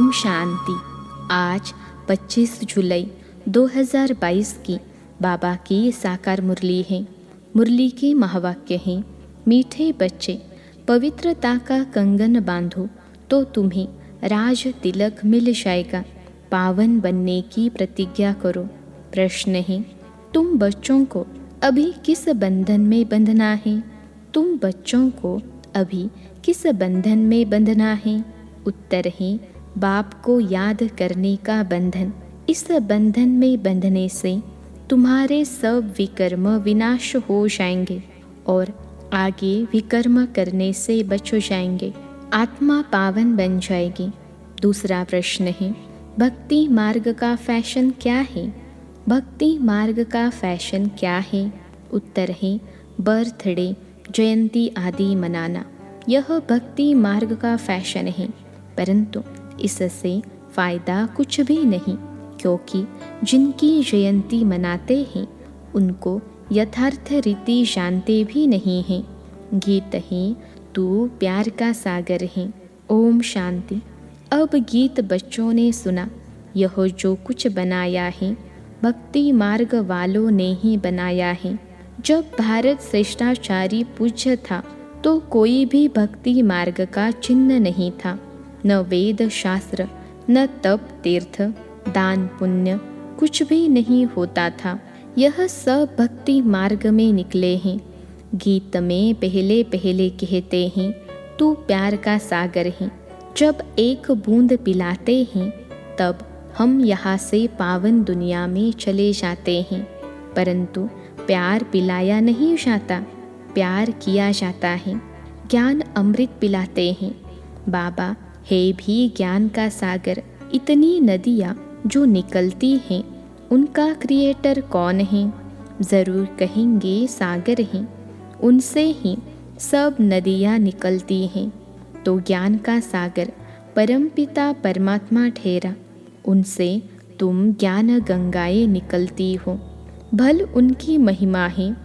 ओम शांति। आज 25 जुलाई 2022 की बाबा की साकार मुरली है। मुरली के महावाक्य हैं, मीठे बच्चे पवित्रता का कंगन बांधो तो तुम्हें राज तिलक मिल जाएगा। पावन बनने की प्रतिज्ञा करो। प्रश्न है, तुम बच्चों को अभी किस बंधन में बंधना है? तुम बच्चों को अभी किस बंधन में बंधना है? उत्तर है, बाप को याद करने का बंधन। इस बंधन में बंधने से तुम्हारे सब विकर्म विनाश हो जाएंगे और आगे विकर्म करने से बच जाएंगे। आत्मा पावन बन जाएगी। दूसरा प्रश्न है, भक्ति मार्ग का फैशन क्या है? भक्ति मार्ग का फैशन क्या है? उत्तर है, बर्थडे, जयंती आदि मनाना। यह भक्ति मार्ग का फैशन है, परंतु इससे फायदा कुछ भी नहीं, क्योंकि जिनकी जयंती मनाते हैं उनको यथार्थ रीति जानते भी नहीं हैं। गीत है, तू प्यार का सागर है। ओम शांति। अब गीत बच्चों ने सुना। यह जो कुछ बनाया है भक्ति मार्ग वालों ने ही बनाया है। जब भारत श्रेष्ठाचारी पूज्य था तो कोई भी भक्ति मार्ग का चिन्ह नहीं था। न वेद शास्त्र, न तप तीर्थ, दान पुण्य कुछ भी नहीं होता था। यह सब भक्ति मार्ग में निकले हैं। गीत में पहले पहले कहते हैं, तू प्यार का सागर है। जब एक बूंद पिलाते हैं तब हम यहाँ से पावन दुनिया में चले जाते हैं, परंतु प्यार पिलाया नहीं जाता, प्यार किया जाता है। ज्ञान अमृत पिलाते हैं। बाबा है भी ज्ञान का सागर। इतनी नदियाँ जो निकलती हैं उनका क्रिएटर कौन है? ज़रूर कहेंगे सागर हैं। उनसे ही सब नदियाँ निकलती हैं। तो ज्ञान का सागर परमपिता परमात्मा ठहरा। उनसे तुम ज्ञान गंगाएं निकलती हो। भल उनकी महिमा है।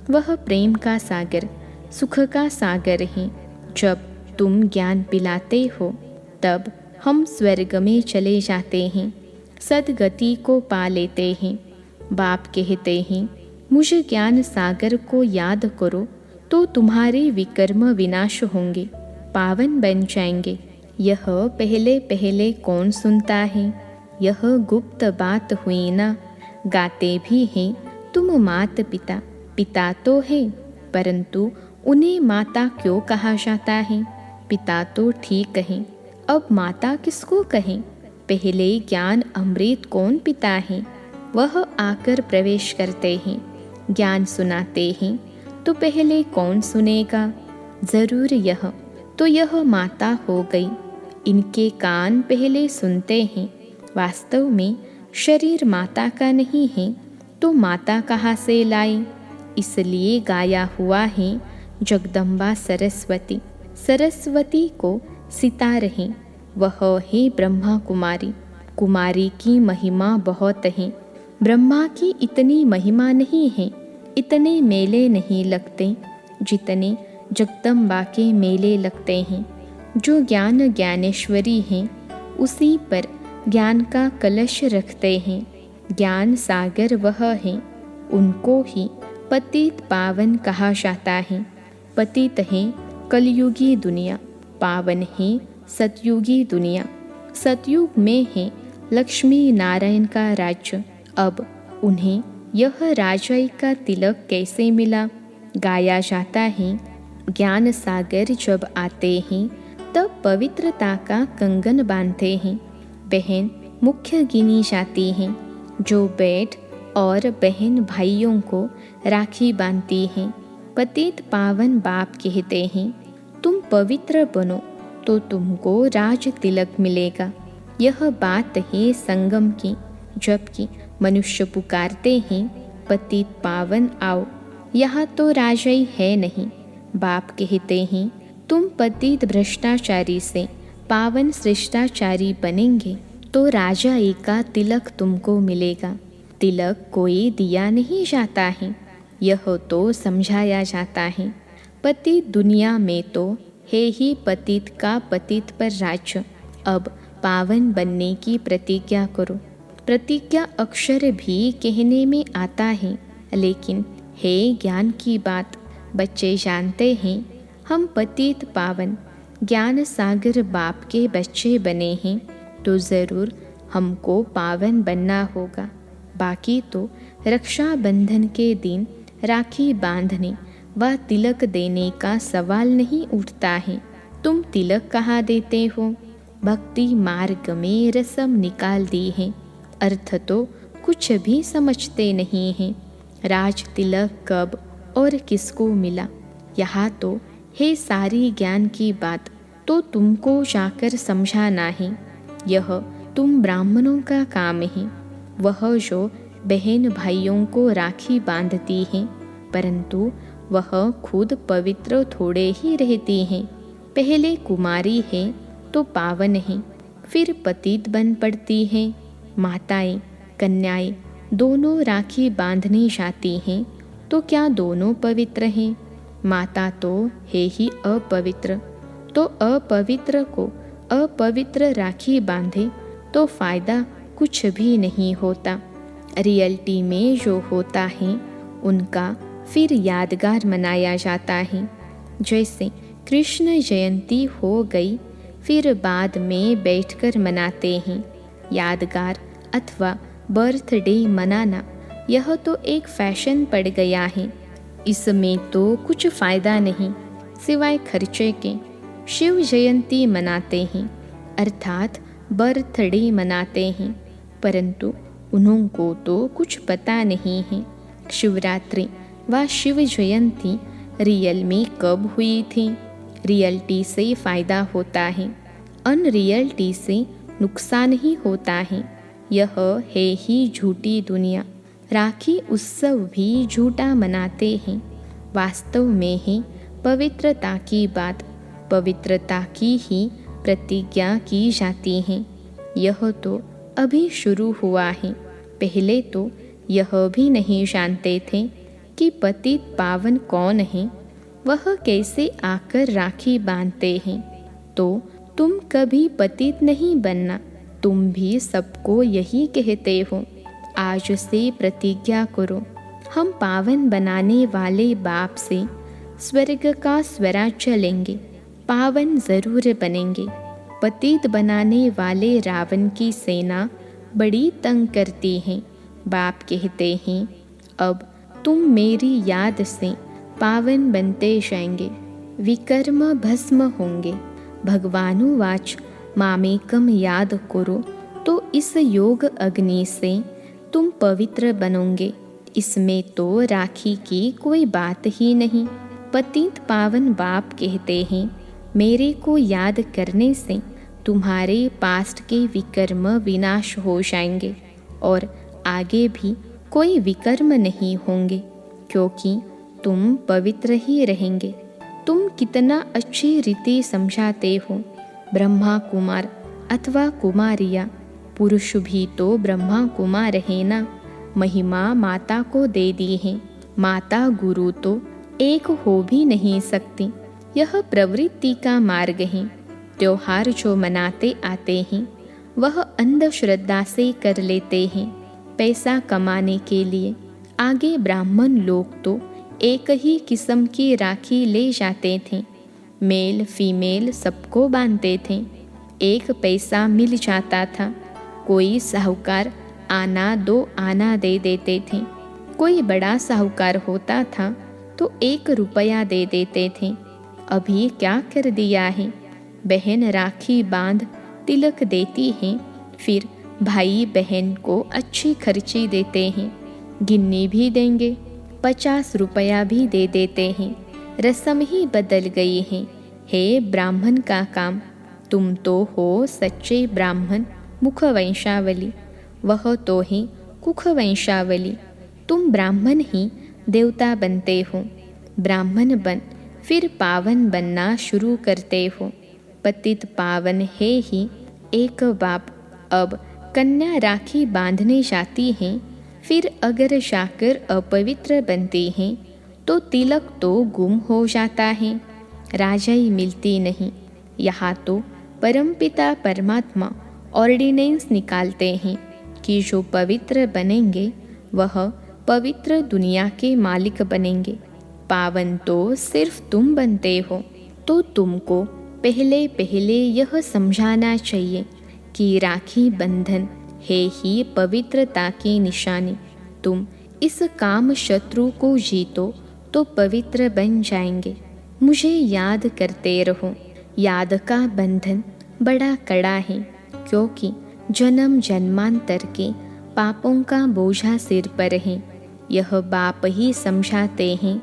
वह प्रेम का सागर, सुख का सागर है। जब तुम ज्ञान पिलाते हो तब हम स्वर्ग में चले जाते हैं, सदगति को पा लेते हैं। बाप कहते हैं, मुझे ज्ञान सागर को याद करो तो तुम्हारे विकर्म विनाश होंगे, पावन बन जाएंगे। यह पहले पहले कौन सुनता है? यह गुप्त बात हुई ना। गाते भी हैं, तुम मात पिता, पिता तो है, परंतु उन्हें माता क्यों कहा जाता है? पिता तो ठीक है, अब माता किसको कहें? पहले ज्ञान अमृत कौन पिता है? वह आकर प्रवेश करते हैं, ज्ञान सुनाते हैं, तो पहले कौन सुनेगा? जरूर यह, तो यह माता हो गई। इनके कान पहले सुनते हैं। वास्तव में शरीर माता का नहीं है, तो माता कहाँ से लाई? इसलिए गाया हुआ है, जगदम्बा सरस्वती। सरस्वती को सितार है, वह है ब्रह्मा कुमारी। कुमारी की महिमा बहुत है। ब्रह्मा की इतनी महिमा नहीं है। इतने मेले नहीं लगते जितने जगदम्बा के मेले लगते हैं। जो ज्ञान ज्ञानेश्वरी हैं उसी पर ज्ञान का कलश रखते हैं। ज्ञान सागर वह है, उनको ही पतित पावन कहा जाता है। पतित है कलयुगी दुनिया, पावन है सतयुगी दुनिया। सतयुग में है लक्ष्मी नारायण का राज्य। अब उन्हें यह राजाई का तिलक कैसे मिला? गाया जाता है, ज्ञान सागर जब आते हैं तब पवित्रता का कंगन बांधते हैं। बहन मुख्य गिनी जाती हैं, जो बेट और बहन भाइयों को राखी बांधती हैं। पतित पावन बाप कहते हैं, तुम पवित्र बनो तो तुमको राज तिलक मिलेगा। यह बात है संगम की। जबकि मनुष्य पुकारते हैं, पतित पावन आओ, यहाँ तो राजाई है नहीं। बाप कहते हैं, तुम पतित भ्रष्टाचारी से पावन श्रेष्ठाचारी बनेंगे तो राजाई का तिलक तुमको मिलेगा। तिलक कोई दिया नहीं जाता है, यह तो समझाया जाता है। पतित दुनिया में तो है ही पतित का पतित पर राज्य। अब पावन बनने की प्रतिज्ञा करो। प्रतिज्ञा अक्षर भी कहने में आता है, लेकिन है ज्ञान की बात। बच्चे जानते हैं हम पतित पावन ज्ञान सागर बाप के बच्चे बने हैं, तो ज़रूर हमको पावन बनना होगा। बाकी तो रक्षाबंधन के दिन राखी बांधने व तिलक देने का सवाल नहीं उठता है। तुम तिलक कहाँ देते हो? भक्ति मार्ग में रस्म निकाल दी है, अर्थ तो कुछ भी समझते नहीं हैं। राज तिलक कब और किसको मिला, यहाँ तो है सारी ज्ञान की बात, तो तुमको जाकर समझाना है। यह तुम ब्राह्मणों का काम है। वह जो बहन भाइयों को राखी बांधती हैं, परंतु वह खुद पवित्र थोड़े ही रहती हैं। पहले कुमारी है तो पावन है, फिर पतित बन पड़ती हैं। माताएं कन्याएं दोनों राखी बांधने जाती हैं, तो क्या दोनों पवित्र हैं? माता तो है ही अपवित्र, तो अपवित्र को अपवित्र राखी बांधे तो फायदा कुछ भी नहीं होता। रियलिटी में जो होता है उनका फिर यादगार मनाया जाता है। जैसे कृष्ण जयंती हो गई, फिर बाद में बैठकर मनाते हैं। यादगार अथवा बर्थडे मनाना यह तो एक फैशन पड़ गया है। इसमें तो कुछ फ़ायदा नहीं सिवाय खर्चे के। शिव जयंती मनाते हैं, अर्थात बर्थडे मनाते हैं, परंतु उन्हों को तो कुछ पता नहीं है शिवरात्रि व शिव जयंती रियल में कब हुई थी। रियलिटी से फ़ायदा होता है, अनरियलिटी से नुकसान ही होता है। यह है ही झूठी दुनिया। राखी उत्सव भी झूठा मनाते हैं। वास्तव में है पवित्रता की बात, पवित्रता की ही प्रतिज्ञा की जाती है। यह तो अभी शुरू हुआ है। पहले तो यह भी नहीं जानते थे कि पतित पावन कौन है, वह कैसे आकर राखी बांधते हैं। तो तुम कभी पतित नहीं बनना, तुम भी सबको यही कहते हो। आज से प्रतिज्ञा करो, हम पावन बनाने वाले बाप से स्वर्ग का स्वराज्य लेंगे, पावन जरूर बनेंगे। पतित बनाने वाले रावण की सेना बड़ी तंग करती है। बाप कहते हैं अब तुम मेरी याद से पावन बनते जाएंगे, विकर्म भस्म होंगे। भगवानुवाच मामेकम याद करो, तो इस योग अग्नि से तुम पवित्र बनोगे। इसमें तो राखी की कोई बात ही नहीं। पतित पावन बाप कहते हैं मेरे को याद करने से तुम्हारे पास्ट के विकर्म विनाश हो जाएंगे और आगे भी कोई विकर्म नहीं होंगे, क्योंकि तुम पवित्र ही रहेंगे। तुम कितना अच्छी रीति समझाते हो। ब्रह्मा कुमार अथवा कुमारिया, पुरुष भी तो ब्रह्मा कुमार है ना। महिमा माता को दे दी है। माता गुरु तो एक हो भी नहीं सकती। यह प्रवृत्ति का मार्ग है। त्योहार जो मनाते आते हैं वह अंधश्रद्धा से कर लेते हैं, पैसा कमाने के लिए। आगे ब्राह्मण लोग तो एक ही किस्म की राखी ले जाते थे, मेल फीमेल सबको बांधते थे। एक पैसा मिल जाता था। कोई साहूकार आना 2 आना दे देते थे। कोई बड़ा साहूकार होता था तो 1 रुपया दे देते थे। अभी क्या कर दिया है, बहन राखी बांध तिलक देती है, फिर भाई बहन को अच्छी खर्ची देते हैं, गिन्नी भी देंगे, 50 रुपया भी दे देते हैं। रस्म ही बदल गई है। हे ब्राह्मण का काम, तुम तो हो सच्चे ब्राह्मण मुखवंशावली, वह तो है कुखवंशावली। तुम ब्राह्मण ही देवता बनते हो। ब्राह्मण बन फिर पावन बनना शुरू करते हो। पतित पावन है ही एक बाप। अब कन्या राखी बांधने जाती हैं, फिर अगर जाकर अपवित्र बनती हैं तो तिलक तो गुम हो जाता है, राजाई मिलती नहीं। यहाँ तो परमपिता परमात्मा ऑर्डिनेंस निकालते हैं कि जो पवित्र बनेंगे वह पवित्र दुनिया के मालिक बनेंगे। पावन तो सिर्फ तुम बनते हो, तो तुमको पहले पहले यह समझाना चाहिए कि राखी बंधन है ही पवित्रता की निशानी। तुम इस काम शत्रु को जीतो तो पवित्र बन जाएंगे। मुझे याद करते रहो। याद का बंधन बड़ा कड़ा है, क्योंकि जन्म जन्मांतर के पापों का बोझा सिर पर है। यह बाप ही समझाते हैं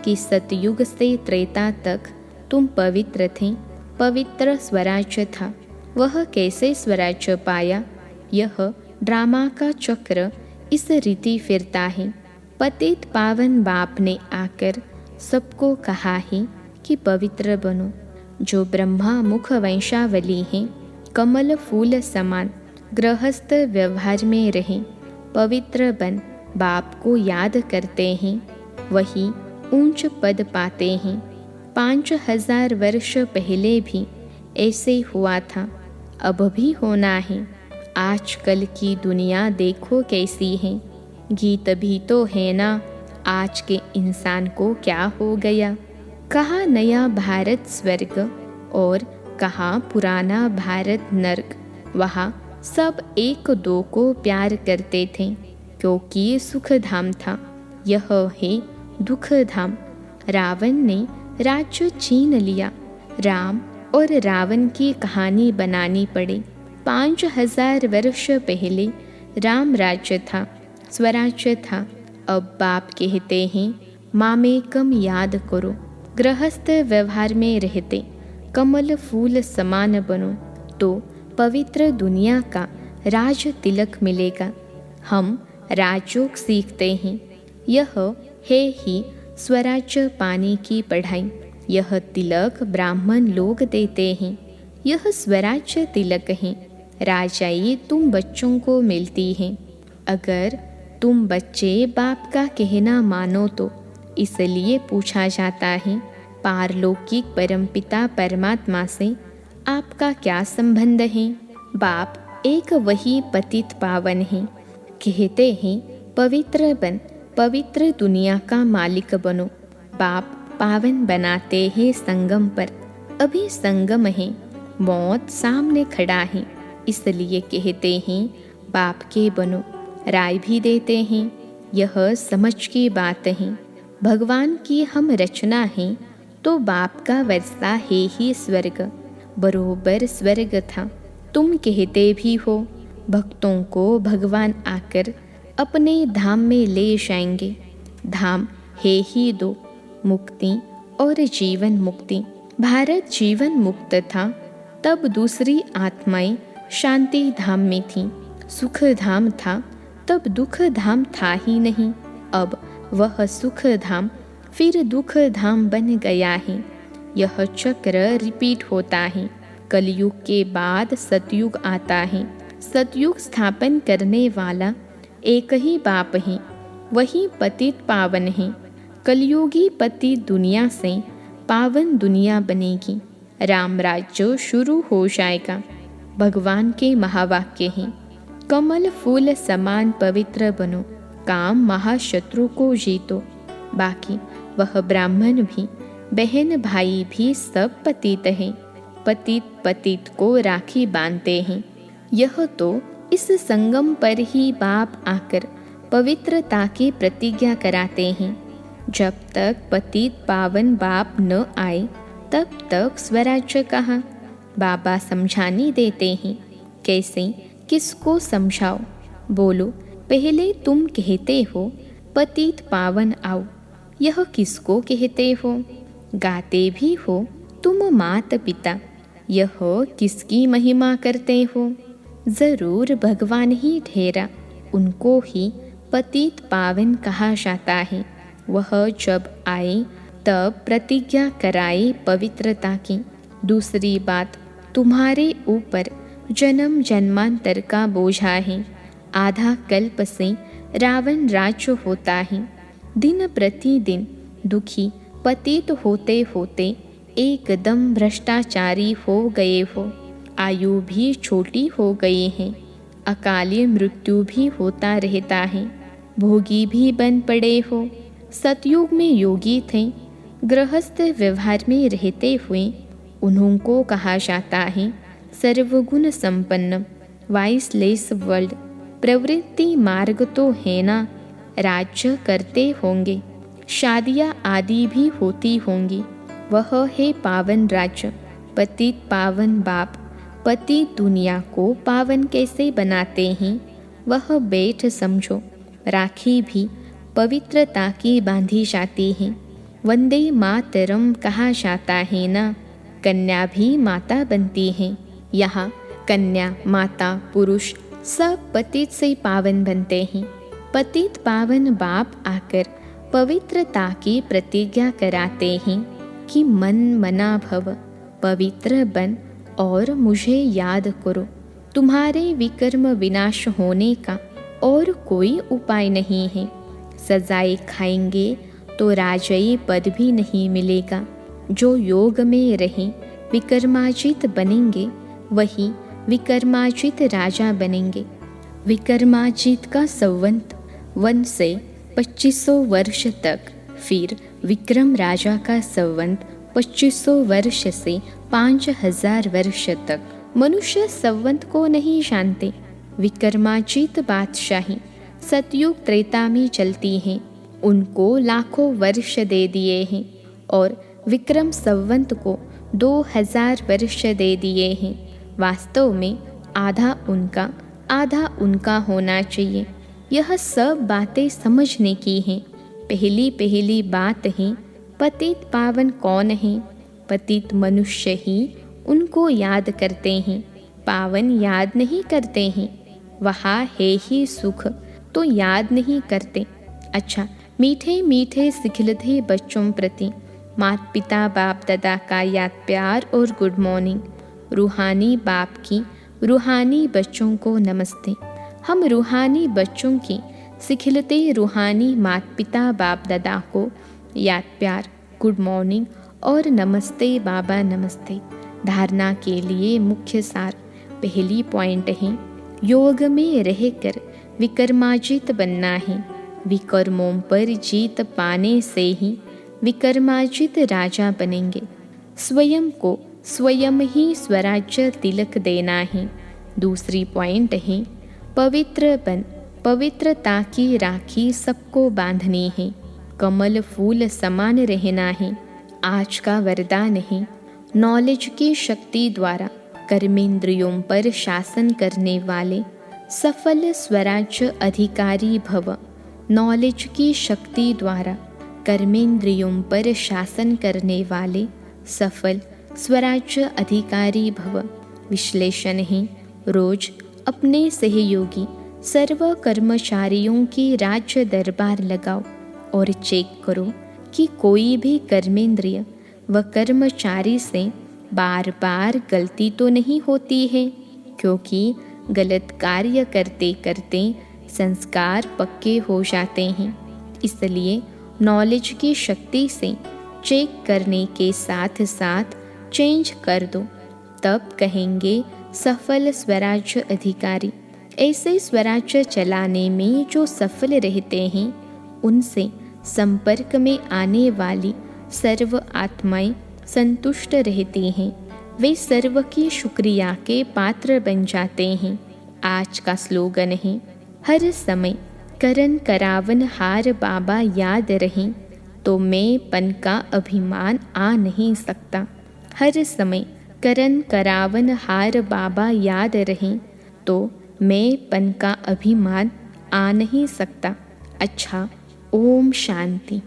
कि सतयुग से त्रेता तक तुम पवित्र थे, पवित्र स्वराज्य था। वह कैसे स्वराज्य पाया? यह ड्रामा का चक्र इस रीति फिरता है। पतित पावन बाप ने आकर सबको कहा है कि पवित्र बनो। जो ब्रह्मा मुख वंशावली हैं, कमल फूल समान गृहस्थ व्यवहार में रहें, पवित्र बन बाप को याद करते हैं, वही ऊंच पद पाते हैं। 5000 वर्ष पहले भी ऐसे हुआ था, अब भी होना है। आजकल की दुनिया देखो कैसी है। गीत भी तो है ना, आज के इंसान को क्या हो गया। कहाँ नया भारत स्वर्ग और कहाँ पुराना भारत नर्क। वहाँ सब एक दो को प्यार करते थे, क्योंकि सुख धाम था। यह है दुख धाम। रावण ने राज्य छीन लिया। राम और रावण की कहानी बनानी पड़ी। 5000 वर्ष पहले राम राज्य था, स्वराज्य था। अब बाप कहते हैं मामेकम याद करो। गृहस्थ व्यवहार में रहते कमल फूल समान बनो, तो पवित्र दुनिया का राज तिलक मिलेगा। हम राजयोग सीखते हैं। यह है ही स्वराज्य पाने की पढ़ाई। यह तिलक ब्राह्मण लोग देते हैं। यह स्वराज्य तिलक है। राजाई तुम बच्चों को मिलती है। अगर तुम बच्चे बाप का कहना मानो तो इसलिए पूछा जाता है, पारलौकिक परमपिता परमात्मा से आपका क्या संबंध है? बाप एक वही पतित पावन है। कहते हैं पवित्र बन, पवित्र दुनिया का मालिक बनो। बाप पावन बनाते हैं संगम पर। अभी संगम है, मौत सामने खड़ा है, इसलिए कहते हैं बाप के बनो। राय भी देते हैं। यह समझ की बात है। भगवान की हम रचना है, तो बाप का वर्षा है ही स्वर्ग। बरोबर स्वर्ग था। तुम कहते भी हो भक्तों को भगवान आकर अपने धाम में ले जाएंगे। धाम है ही दो, मुक्ति और जीवन मुक्ति। भारत जीवन मुक्त था, तब दूसरी आत्माएं शांति धाम में थीं। सुख धाम था, तब दुख धाम था ही नहीं। अब वह सुख धाम फिर दुख धाम बन गया है। यह चक्र रिपीट होता है। कलयुग के बाद सतयुग आता है। सतयुग स्थापन करने वाला एक ही बाप है, वही पतित पावन है। कलयुगी पति दुनिया से पावन दुनिया बनेगी। राम राज्य शुरू हो जाएगा। भगवान के महावाक्य हैं, कमल फूल समान पवित्र बनो, काम महाशत्रु को जीतो। बाकी वह ब्राह्मण भी, बहन भाई भी सब पतित हैं। पतित पतित को राखी बांधते हैं। यह तो इस संगम पर ही बाप आकर पवित्रता की प्रतिज्ञा कराते हैं। जब तक पतित पावन बाप न आए तब तक स्वराज्य कहाँ? बाबा समझाने देते हैं। कैसे, किसको समझाओ? बोलो, पहले तुम कहते हो पतित पावन आओ, यह किसको कहते हो? गाते भी हो तुम मात पिता, यह किसकी महिमा करते हो? जरूर भगवान ही ठहरा, उनको ही पतित पावन कहा जाता है। वह जब आए तब प्रतिज्ञा कराए पवित्रता की। दूसरी बात, तुम्हारे ऊपर जन्म जन्मांतर का बोझा है। आधा कल्प से रावण राज्य होता है। दिन प्रतिदिन दुखी पतित होते होते एकदम भ्रष्टाचारी हो गए हो। आयु भी छोटी हो गई है, अकाली मृत्यु भी होता रहता है, भोगी भी बन पड़े हो। सतयुग में योगी थे, गृहस्थ व्यवहार में रहते हुए उन्हों को कहा जाता है सर्वगुण संपन्न, वाइसलेस वर्ल्ड। प्रवृत्ति मार्ग तो है ना, राज्य करते होंगे, शादियाँ आदि भी होती होंगी, वह है पावन राज्य। पतित पावन बाप पतित दुनिया को पावन कैसे बनाते हैं, वह बैठ समझो। राखी भी पवित्रता की बांधी जाती है, वंदे मातरम कहा जाता है ना। कन्या भी माता बनती है, यहाँ कन्या माता पुरुष सब पतित से पावन बनते हैं। पतित पावन बाप आकर पवित्रता की प्रतिज्ञा कराते हैं कि मन मना भव, पवित्र बन और मुझे याद करो। तुम्हारे विकर्म विनाश होने का और कोई उपाय नहीं है। सजाए खाएंगे तो राजयी पद भी नहीं मिलेगा। जो योग में रहें विकर्माजित बनेंगे, वही विकर्माजित राजा बनेंगे। विकर्माजित का संवत 1 से 2500 वर्ष तक, फिर विक्रम राजा का संवत 2500 वर्ष से 5000 वर्ष तक। मनुष्य संवत को नहीं जानते। विकर्माजित बादशाही सतयुग त्रेता में चलती हैं, उनको लाखों वर्ष दे दिए हैं, और विक्रम संवत को 2000 वर्ष दे दिए हैं। वास्तव में आधा उनका होना चाहिए। यह सब बातें समझने की हैं। पहली बात है, पतित पावन कौन है? पतित मनुष्य ही उनको याद करते हैं, पावन याद नहीं करते हैं। वहाँ है ही सुख तो याद नहीं करते। अच्छा, मीठे मीठे सिखलते बच्चों प्रति माता पिता बाप दादा का याद प्यार और गुड मॉर्निंग। रूहानी बाप की रूहानी बच्चों को नमस्ते। हम रूहानी बच्चों की सिखलते रूहानी माता पिता बाप दादा को याद प्यार, गुड मॉर्निंग और नमस्ते बाबा नमस्ते। धारणा के लिए मुख्य सार। पहली पॉइंट है, योग में रहकर विकर्माजित बनना है। विकर्मों पर जीत पाने से ही विकर्माजित राजा बनेंगे। स्वयं को स्वयं ही स्वराज्य तिलक देना है। दूसरी पॉइंट है, पवित्र बन, पवित्रता की राखी सबको बांधनी है। कमल फूल समान रहना है। आज का वरदान है, नॉलेज की शक्ति द्वारा कर्मेंद्रियों पर शासन करने वाले सफल स्वराज्य अधिकारी भव। नॉलेज की शक्ति द्वारा कर्मेंद्रियों पर शासन करने वाले सफल स्वराज्य अधिकारी भव। विश्लेषण है, रोज अपने सहयोगी सर्व कर्मचारियों की राज्य दरबार लगाओ और चेक करो कि कोई भी कर्मेंद्रिय व कर्मचारी से बार बार गलती तो नहीं होती है, क्योंकि गलत कार्य करते करते संस्कार पक्के हो जाते हैं। इसलिए नॉलेज की शक्ति से चेक करने के साथ साथ चेंज कर दो, तब कहेंगे सफल स्वराज्य अधिकारी। ऐसे स्वराज्य चलाने में जो सफल रहते हैं, उनसे संपर्क में आने वाली सर्व आत्माएं संतुष्ट रहती हैं। वे सर्व की शुक्रिया के पात्र बन जाते हैं। आज का स्लोगन है, हर समय करन करावन हार बाबा याद रहें तो मैं पन का अभिमान आ नहीं सकता। हर समय करन करावन हार बाबा याद रहें तो मैं पन का अभिमान आ नहीं सकता। अच्छा, ओम शांति।